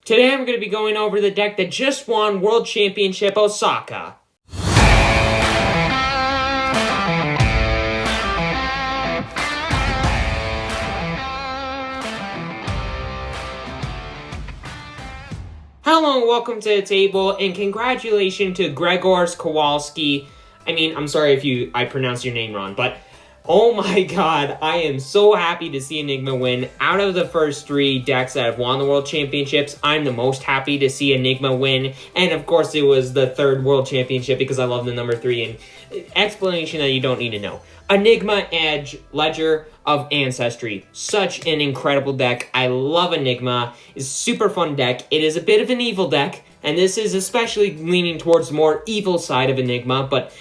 Today I'm going to be going over the deck that just won World Championship Osaka. Hello and welcome to the table, and congratulations to Grzegorz, Kowalski. I'm sorry if I pronounced your name wrong, but oh my god, I am so happy to see Enigma win. Out of the first three decks that have won the World Championships, I'm the most happy to see Enigma win. And of course, it was the third World Championship because I love the number 3, and explanation that you don't need to know. Enigma Edge Ledger of Ancestry. Such an incredible deck. I love Enigma. It's a super fun deck. It is a bit of an evil deck, and this is especially leaning towards the more evil side of Enigma, but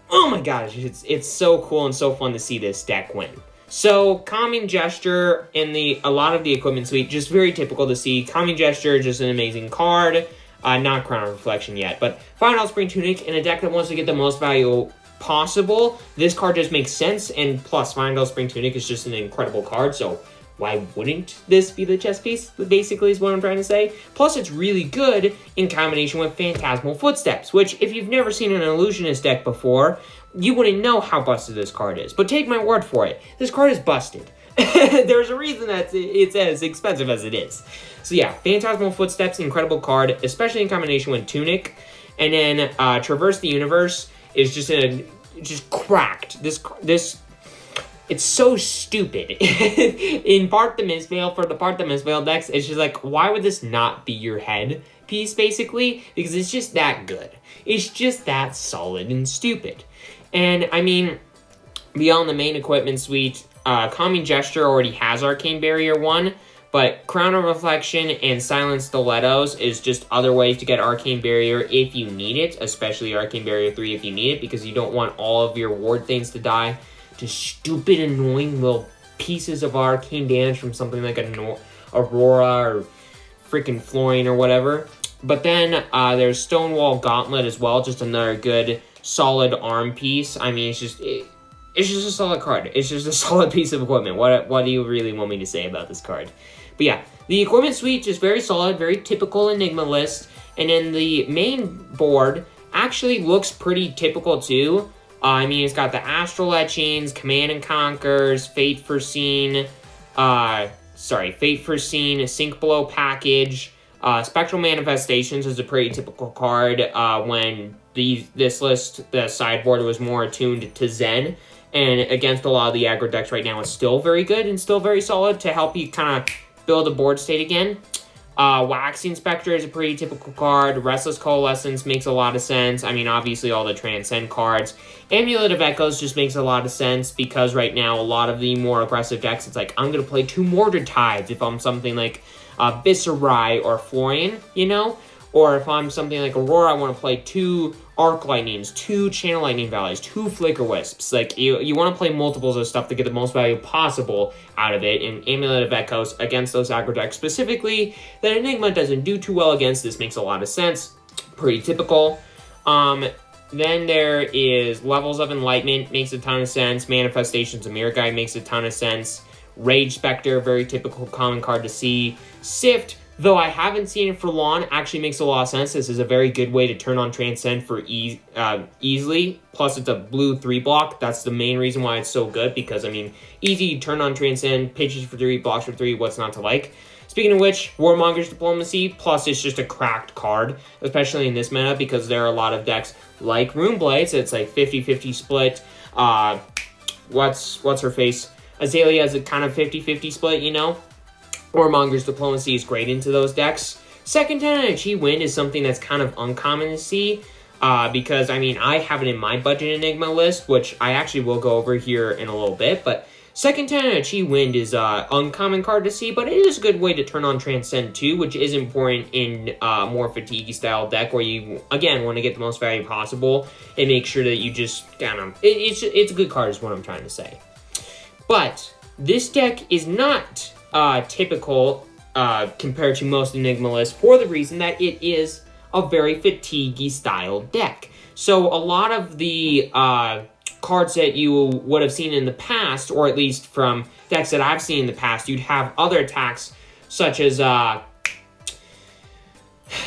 oh my gosh, it's so cool and so fun to see this deck win. So, Calming Gesture in a lot of the equipment suite, just very typical to see. Calming Gesture, just an amazing card. Not Crown of Reflection yet, but Final Spring Tunic in a deck that wants to get the most value possible. This card just makes sense, and plus Final Spring Tunic is just an incredible card, so why wouldn't this be the chess piece, basically, is what I'm trying to say. Plus, it's really good in combination with Phantasmal Footsteps, which, if you've never seen an Illusionist deck before, you wouldn't know how busted this card is. But take my word for it, this card is busted. There's a reason that it's as expensive as it is. So yeah, Phantasmal Footsteps, incredible card, especially in combination with Tunic. And then Traverse the Universe is just cracked. This it's so stupid. In Part the Mistveil, for the Part the Mistveil decks, it's just like, why would this not be your head piece, basically? Because it's just that good. It's just that solid and stupid. And, beyond the main equipment suite, Calming Gesture already has Arcane Barrier 1, but Crown of Reflection and Silent Stilettos is just other ways to get Arcane Barrier if you need it, especially Arcane Barrier 3 if you need it, because you don't want all of your ward things to die to stupid, annoying little pieces of arcane damage from something like Aurora or freaking Florian or whatever. But then there's Stonewall Gauntlet as well, just another good, solid arm piece. It's just a solid card. It's just a solid piece of equipment. What do you really want me to say about this card? But yeah, the equipment suite is very solid, very typical Enigma list. And then the main board actually looks pretty typical too. It's got the Astral Etchings, Command and Conquers, Fate Foreseen, Sink Below Package. Spectral Manifestations is a pretty typical card when this list, the sideboard, was more attuned to Zen. And against a lot of the aggro decks right now, it's still very good and still very solid to help you kind of build a board state again. Waxing Spectre is a pretty typical card. Restless Coalescence makes a lot of sense. Obviously all the Transcend cards. Amulet of Echoes just makes a lot of sense because right now a lot of the more aggressive decks, it's like, I'm going to play 2 Mordred Tides if I'm something like Viserai or Florian, Or if I'm something like Aurora, I want to play 2 Arc Lightnings, 2 Channel Lightning Valleys, 2 Flicker Wisps. Like, you want to play multiples of stuff to get the most value possible out of it. And Amulet of Echoes against those aggro decks specifically that Enigma doesn't do too well against. This makes a lot of sense. Pretty typical. Then there is Levels of Enlightenment, makes a ton of sense. Manifestations of Mirror Guide makes a ton of sense. Rage Spectre, very typical common card to see. Sift, though I haven't seen it for long, actually makes a lot of sense. This is a very good way to turn on Transcend for easily. Plus, it's a blue 3-block. That's the main reason why it's so good, because, easy, turn on Transcend, pitches for 3, blocks for 3, what's not to like? Speaking of which, Warmonger's Diplomacy, plus it's just a cracked card, especially in this meta, because there are a lot of decks like Runeblades. It's like 50-50 split. What's her face? Azalea is a kind of 50-50 split, Warmonger's Diplomacy is great into those decks. Second Tenant Chi Wind is something that's kind of uncommon to see, because, I have it in my budget Enigma list, which I actually will go over here in a little bit, but Second Tenant Chi Wind is an uncommon card to see, but it is a good way to turn on Transcend too, which is important in more fatigue style deck where you, again, want to get the most value possible and make sure that you just it's a good card is what I'm trying to say. But this deck is not typical compared to most Enigma lists for the reason that it is a very fatigue style deck. So a lot of the cards that you would have seen in the past, or at least from decks that I've seen in the past, you'd have other attacks such as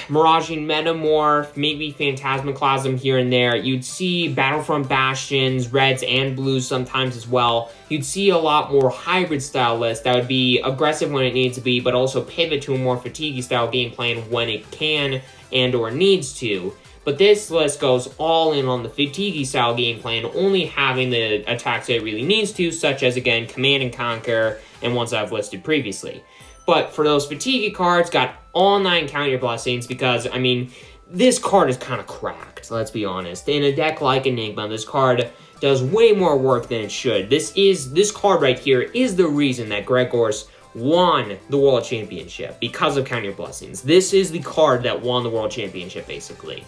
Miraging Metamorph, maybe Phantasmaclasm here and there. You'd see Battlefront Bastions, reds and blues sometimes as well. You'd see a lot more hybrid style lists that would be aggressive when it needs to be, but also pivot to a more fatiguey style game plan when it can and or needs to. But this list goes all in on the fatiguey style game plan, only having the attacks that it really needs to, such as, again, Command and Conquer and ones I've listed previously. But for those fatiguey cards, got all 9 Count Your Blessings because, I mean, this card is kind of cracked, let's be honest. In a deck like Enigma, this card does way more work than it should. This card right here is the reason that Grzegorz won the World Championship, because of Count Your Blessings. This is the card that won the World Championship, basically.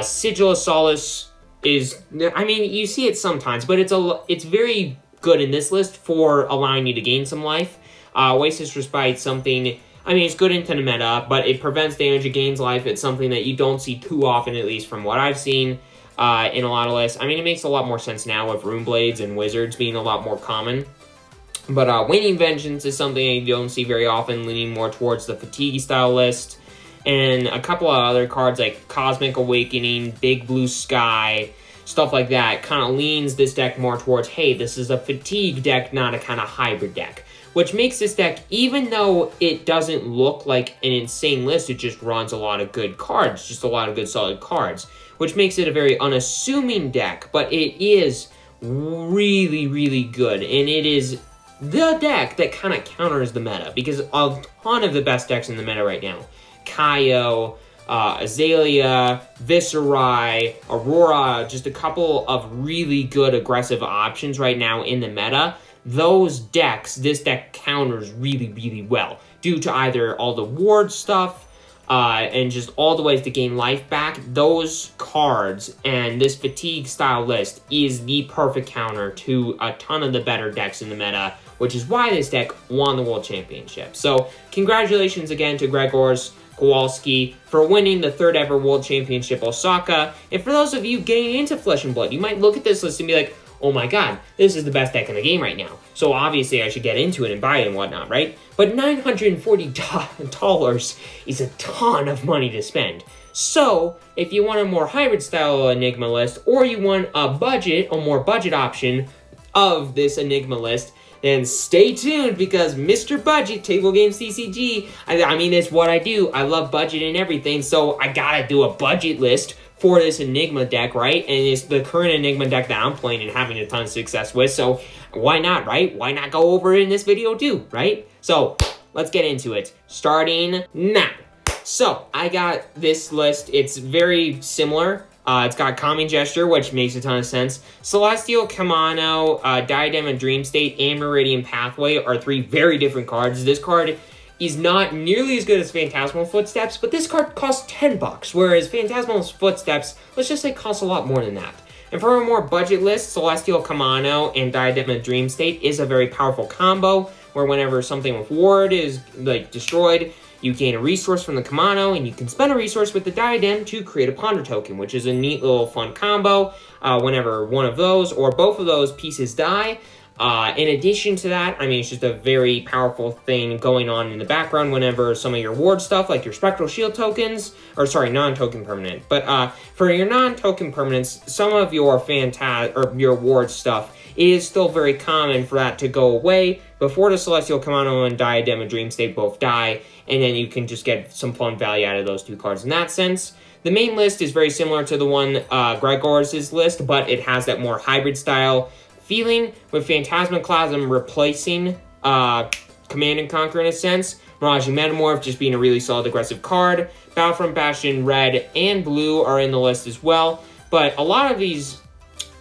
Sigil of Solace is, I mean, you see it sometimes, but it's very good in this list for allowing you to gain some life. Oasis Respite, something, I mean, it's good into the meta, but it prevents damage, it gains life. It's something that you don't see too often, at least from what I've seen in a lot of lists. I mean, it makes a lot more sense now with Rune Blades and Wizards being a lot more common. But Waning Vengeance is something you don't see very often, leaning more towards the fatigue style list. And a couple of other cards like Cosmic Awakening, Big Blue Sky, stuff like that kind of leans this deck more towards, hey, this is a fatigue deck, not a kind of hybrid deck. Which makes this deck, even though it doesn't look like an insane list, it just runs a lot of good cards, just a lot of good solid cards. Which makes it a very unassuming deck, but it is really, really good. And it is the deck that kind of counters the meta, because a ton of the best decks in the meta right now, Kaio, Azalea, Viserai, Aurora, just a couple of really good aggressive options right now in the meta. Those decks, this deck counters really, really well, due to either all the ward stuff, and just all the ways to gain life back. Those cards and this fatigue style list is the perfect counter to a ton of the better decks in the meta, which is why this deck won the World Championship. So, congratulations again to Grzegorz, Kowalski, for winning the 3rd ever World Championship Osaka. And for those of you getting into Flesh and Blood, you might look at this list and be like, oh my god, this is the best deck in the game right now. So obviously I should get into it and buy it and whatnot, right? But $940 is a ton of money to spend. So, if you want a more hybrid style Enigma list, or you want a more budget option of this Enigma list, then stay tuned, because Mr. Budget, Table Games CCG, I mean, it's what I do. I love budget and everything, so I gotta do a budget list for this Enigma deck, right? And it's the current Enigma deck that I'm playing and having a ton of success with, so why not, right? Why not go over it in this video too, right? So, let's get into it, starting now. So, I got this list. It's very similar. It's got Calming Gesture, which makes a ton of sense. Celestial Kamano, Diadem and Dream State, and Meridian Pathway are 3 very different cards. This card is not nearly as good as Phantasmal Footsteps, but this card costs $10, whereas Phantasmal Footsteps, let's just say, costs a lot more than that. And for a more budget list, Celestial Kamano and Diadem and Dream State is a very powerful combo, where whenever something with Ward is, like, destroyed, you gain a resource from the Kamano, and you can spend a resource with the Diadem to create a Ponder token, which is a neat little fun combo. Whenever one of those or both of those pieces die. In addition to that, I mean, it's just a very powerful thing going on in the background whenever some of your ward stuff, like your Spectral Shield tokens, or sorry, non-token permanent. But for your non-token permanents, some of your your ward stuff, it is still very common for that to go away before the Celestial Kamano and Diadem and Dream State both die, and then you can just get some fun value out of those 2 cards in that sense. The main list is very similar to the one Grzegorz' list, but it has that more hybrid style feeling, with Phantasmaclasm replacing Command and Conquer in a sense. Miraging Metamorph just being a really solid aggressive card. Battlefront Bastion red and blue are in the list as well. But a lot of these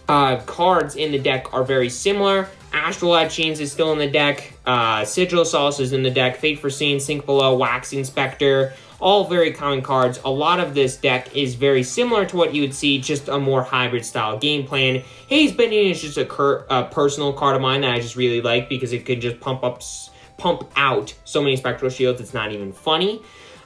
cards in the deck are very similar. Astral Etchings is still in the deck. Sigil of Solace is in the deck. Fate Foreseen, Sink Below, Waxing Spectre. All very common cards. A lot of this deck is very similar to what you would see, just a more hybrid style game plan. Haze Bending is just a personal card of mine that I just really like, because it could just pump out so many Spectral Shields, it's not even funny.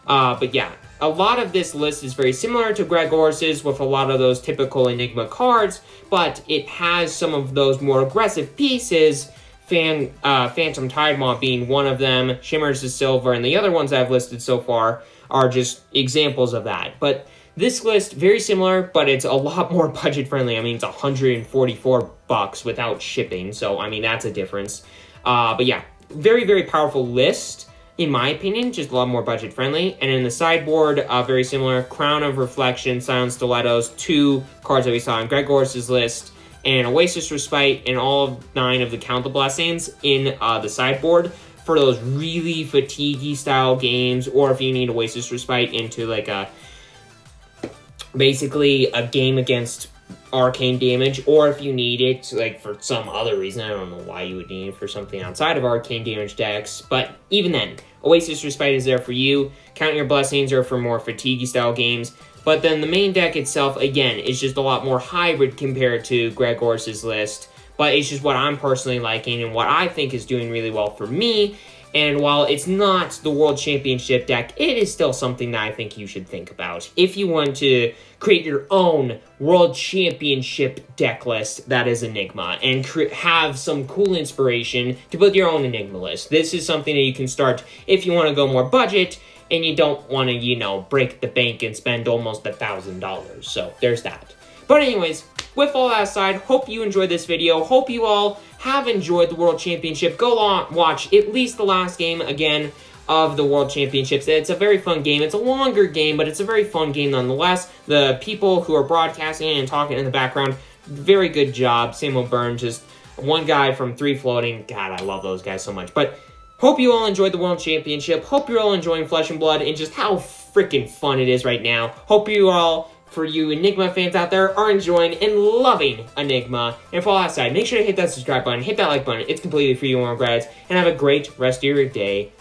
But yeah, a lot of this list is very similar to Grzegorz' with a lot of those typical Enigma cards, but it has some of those more aggressive pieces, Phantom Tidemaw being one of them, Shimmers the Silver, and the other ones I've listed so far are just examples of that. But this list, very similar, but it's a lot more budget friendly. I mean, it's $144 without shipping, so I mean, that's a difference. But yeah, very, very powerful list, in my opinion, just a lot more budget friendly. And in the sideboard, very similar, Crown of Reflection, Silent Stilettos, 2 cards that we saw in Grzegorz' list, and Oasis Respite, and all 9 of the Count the Blessings in the sideboard for those really fatiguey style games, or if you need Oasis Respite into like basically a game against arcane damage, or if you need it like for some other reason. I don't know why you would need it for something outside of arcane damage decks, but even then, Oasis Respite is there for you. Count Your Blessings are for more fatiguey style games, but then the main deck itself, again, is just a lot more hybrid compared to Grzegorz' list, but it's just what I'm personally liking and what I think is doing really well for me. And while it's not the World Championship deck, it is still something that I think you should think about. If you want to create your own World Championship deck list, that is Enigma, and have some cool inspiration to build your own Enigma list. This is something that you can start if you want to go more budget, and you don't want to, you know, break the bank and spend almost $1,000. So there's that. But anyways, with all that aside, hope you enjoyed this video. Hope you all have enjoyed the World Championship. Go watch at least the last game again of the World Championships. It's a very fun game. It's a longer game, but it's a very fun game nonetheless. The people who are broadcasting and talking in the background, very good job. Samuel Byrne, just one guy from 3 Floating. God, I love those guys so much. But hope you all enjoyed the World Championship. Hope you're all enjoying Flesh and Blood and just how freaking fun it is right now. Hope you all, for you Enigma fans out there, are enjoying and loving Enigma. And for all that side, make sure to hit that subscribe button, hit that like button. It's completely free, you won't regret it. And have a great rest of your day.